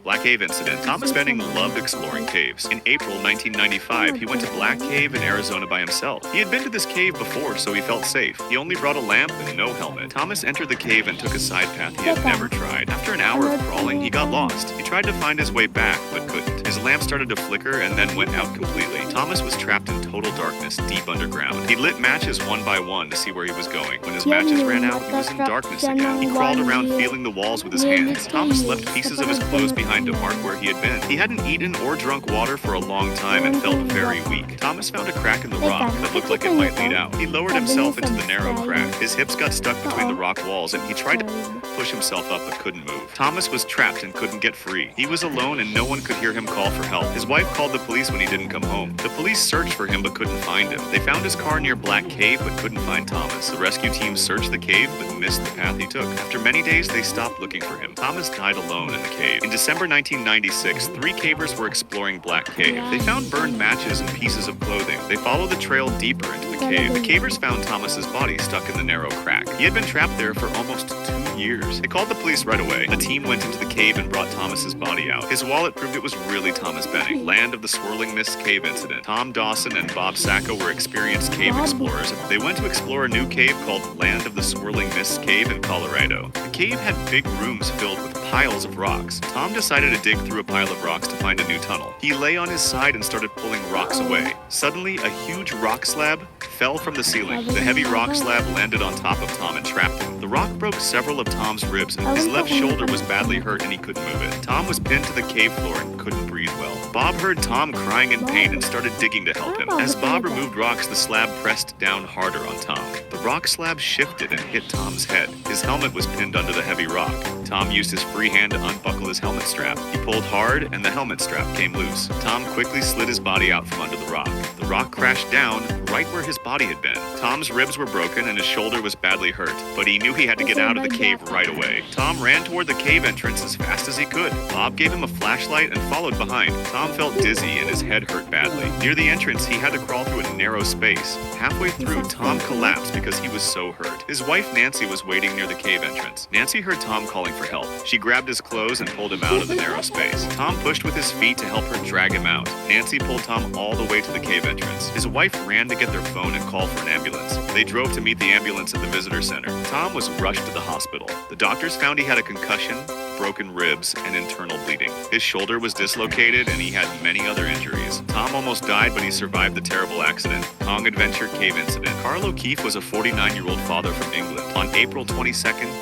Black Cave Incident. Thomas Benning loved exploring caves. In April 1995, he went to Black Cave in Arizona by himself. He had been to this cave before, so he felt safe. He only brought a lamp and no helmet. Thomas entered the cave and took a side path he had never tried. After an hour of crawling, he got lost. He tried to find his way back, but couldn't. His lamp started to flicker and then went out completely. Thomas was trapped in total darkness deep underground. He lit matches one by one to see where he was going. When his matches ran out, he was in darkness again. He crawled around feeling the walls with his hands. Thomas left pieces of his clothes behind to mark where he had been. He hadn't eaten or drunk water for a long time and felt very weak. Thomas found a crack in the rock that looked like it might lead out. He lowered himself into the narrow crack. His hips got stuck between the rock walls and he tried to push himself up but couldn't move. Thomas was trapped and couldn't get free. He was alone and no one could hear him call for help. His wife called the police when he didn't come home. The police searched for him but couldn't find him. They found his car near Black Cave but couldn't find Thomas. The rescue team searched the cave but missed the path he took. After many days, they stopped looking for him. Thomas died alone in the cave. In December 1996, 3 cavers were exploring Black Cave. They found burned matches and pieces of clothing. They followed the trail deeper into the cave. The cavers found Thomas's body stuck in the narrow crack. He had been trapped there for almost 2 years. They called the police right away. The team went into the cave and brought Thomas's body out. His wallet proved it was really Thomas Benning, land of the Swirling Mist Cave Incident. Tom Dawson and Bob Sacco were experienced cave explorers. They went to explore a new cave called Land of the Swirling Mist Cave in Colorado. The cave had big rooms filled with piles of rocks. Tom decided to dig through a pile of rocks to find a new tunnel. He lay on his side and started pulling rocks away. Suddenly, a huge rock slab fell from the ceiling. The heavy rock slab landed on top of Tom and trapped him. The rock broke several of Tom's ribs and his left shoulder was badly hurt and he couldn't move it. Tom was pinned to the cave floor and couldn't breathe well. Bob heard Tom crying in pain and started digging to help him. As Bob removed rocks, the slab pressed down harder on Tom. The rock slab shifted and hit Tom's head. His helmet was pinned under the heavy rock. Tom used his free hand to unbuckle his helmet strap. He pulled hard and the helmet strap came loose. Tom quickly slid his body out from under the rock. The rock crashed down right where his body had been. Tom's ribs were broken and his shoulder was badly hurt, but he knew he had to get out of the cave right away. Tom ran toward the cave entrance as fast as he could. Bob gave him a flashlight and followed behind. Tom felt dizzy and his head hurt badly. Near the entrance, he had to crawl through a narrow space. Halfway through, Tom collapsed because he was so hurt. His wife, Nancy, was waiting near the cave entrance. Nancy heard Tom calling for help. She grabbed his clothes and pulled him out of the narrow space. Tom pushed with his feet to help her drag him out. Nancy pulled Tom all the way to the cave entrance. His wife ran to get their phone and call for an ambulance. They drove to meet the ambulance at the visitor center. Tom was rushed to the hospital. The doctors found he had a concussion, broken ribs, and internal bleeding. His shoulder was dislocated and he had many other injuries. Tom almost died, but he survived the terrible accident. Kong Adventure Cave Incident. Carl O'Keefe was a 49-year-old father from England. On April 22,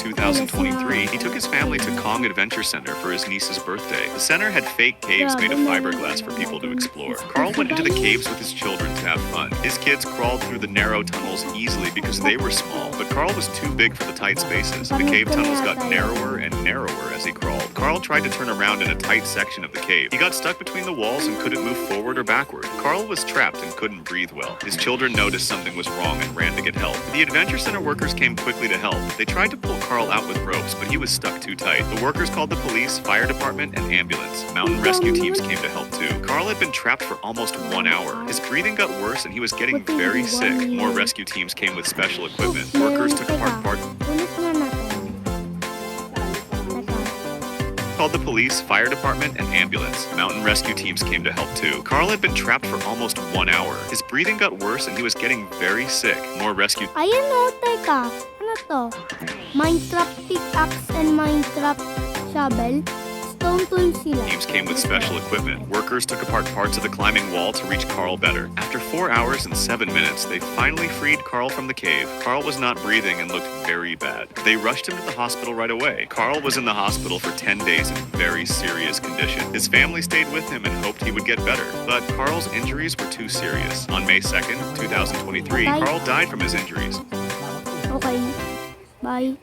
2023, he took his family to Kong Adventure Center for his niece's birthday. The center had fake caves made of fiberglass for people to explore. Carl went into the caves with his children to have fun. His kids crawled through the narrow tunnels easily because they were small, but Carl was too big for the tight spaces. The cave tunnels got narrower and narrower as he crawled. Carl tried to turn around in a tight section of the cave. He got stuck between the walls and couldn't move forward or backward. Carl was trapped and couldn't breathe well. His children noticed something was wrong and ran to get help. The Adventure Center workers came quickly to help. They tried to pull Carl out with ropes, but he was stuck too tight. The workers called the police, fire department, and ambulance. Mountain rescue teams came to help too. Carl had been trapped for almost 1 hour. His breathing got worse and he was getting very sick. More rescue teams came with special equipment. Workers took apart parts. Called the police, fire department, and ambulance. Mountain rescue teams came to help too. Carl had been trapped for almost 1 hour. His breathing got worse and he was getting very sick. More rescue... Ayan o, teka. Ano to? Minetrap pickaxe and minetrap shovel. Stone tools sila. Teams came with special equipment. Workers took apart parts of the climbing wall to reach Carl better. After 4 hours and 7 minutes, they finally freed Carl from the cave. Carl was not breathing and looked very bad. They rushed him to the hospital right away. Carl was in the hospital for 10 days in very serious condition. His family stayed with him and hoped he would get better, but Carl's injuries were too serious. On May 2nd, 2023, Carl died from his injuries. Okay. Bye.